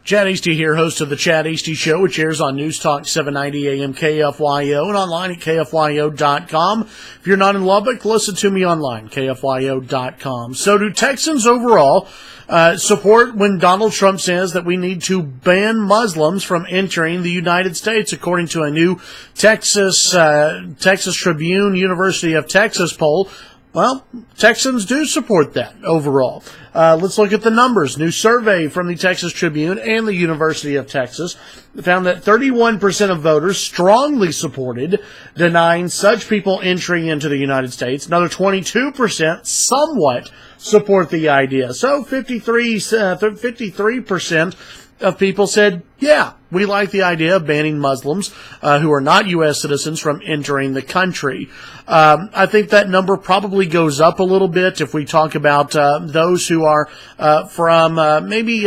Chad Hasty here, host of the Chad Hasty Show, which airs on News Talk 790 AM KFYO and online at KFYO.com. If you're not in Lubbock, listen to me online, KFYO.com. So do Texans overall support when Donald Trump says that we need to ban Muslims from entering the United States, according to a new Texas Tribune University of Texas poll? Well, Texans do support that overall. Let's look at the numbers. New survey from the Texas Tribune and the University of Texas found that 31% of voters strongly supported denying such people entering into the United States. Another 22% somewhat support the idea. So 53% of people said, yeah, we like the idea of banning Muslims who are not U.S. citizens from entering the country. I think that number probably goes up a little bit if we talk about those who are from maybe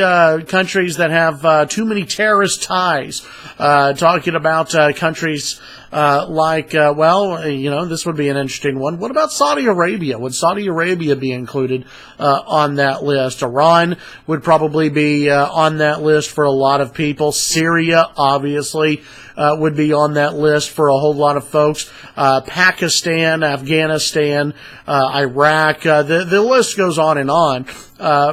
countries that have too many terrorist ties. Talking about countries like, this would be an interesting one. What about Saudi Arabia? Would Saudi Arabia be included on that list? Iran would probably be on that list for a lot of people. Syria, obviously, would be on that list for a whole lot of folks. Pakistan, Afghanistan, Iraq, the list goes on and on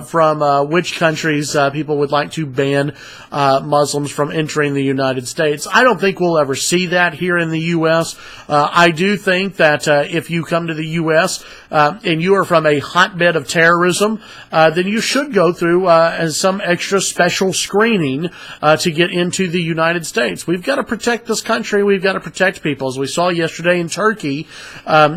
from which countries people would like to ban Muslims from entering the United States. I don't think we'll ever see that here in the U.S. I do think that if you come to the U.S. And you are from a hotbed of terrorism, then you should go through some extra special screening to get into the United States. We've got to protect this country. We've got to protect people. As we saw yesterday in Turkey,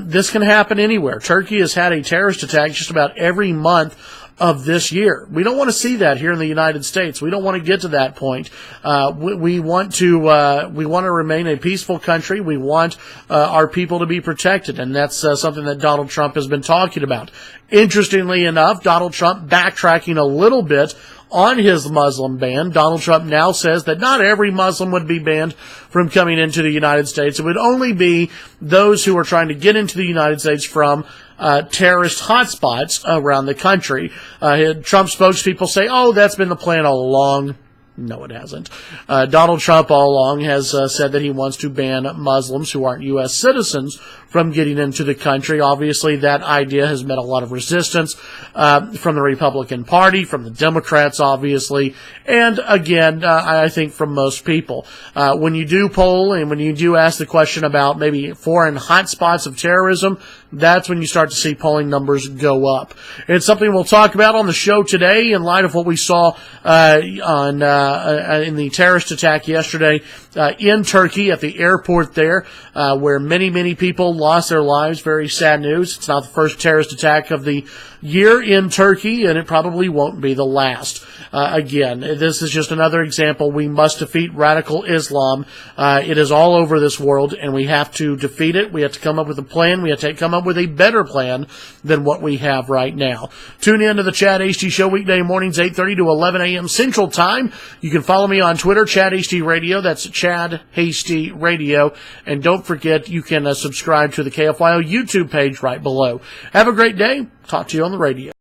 this can happen anywhere. Turkey has had a terrorist attack just about every month of this year. We don't want to see that here in the United States. We don't want to get to that point. We want to remain a peaceful country. We want our people to be protected, and that's something that Donald Trump has been talking about. Interestingly enough, Donald Trump backtracking a little bit on his Muslim ban. Donald Trump now says that not every Muslim would be banned from coming into the United States. It would only be those who are trying to get into the United States from terrorist hotspots around the country. Trump spokespeople say, oh, that's been the plan all along. No, it hasn't. Donald Trump all along has said that he wants to ban Muslims who aren't U.S. citizens from getting into the country. Obviously, that idea has met a lot of resistance from the Republican Party, from the Democrats, obviously, and again, I think from most people. When you do poll and when you do ask the question about maybe foreign hotspots of terrorism, that's when you start to see polling numbers go up. It's something we'll talk about on the show today in light of what we saw in the terrorist attack yesterday in Turkey at the airport there, where many people lost their lives. Very sad news. It's not the first terrorist attack of the year in Turkey, and it probably won't be the last. Again, this is just another example. We must defeat radical Islam. It is all over this world, and we have to defeat it. We have to come up with a plan. We have to come up with a better plan than what we have right now. Tune in to the Chad Hasty Show weekday mornings, 8:30 to 11 a.m. Central Time. You can follow me on Twitter, Chad Hasty Radio. That's Chad Hasty Radio. And don't forget, you can subscribe to the KFYO YouTube page right below. Have a great day. Talk to you on the radio.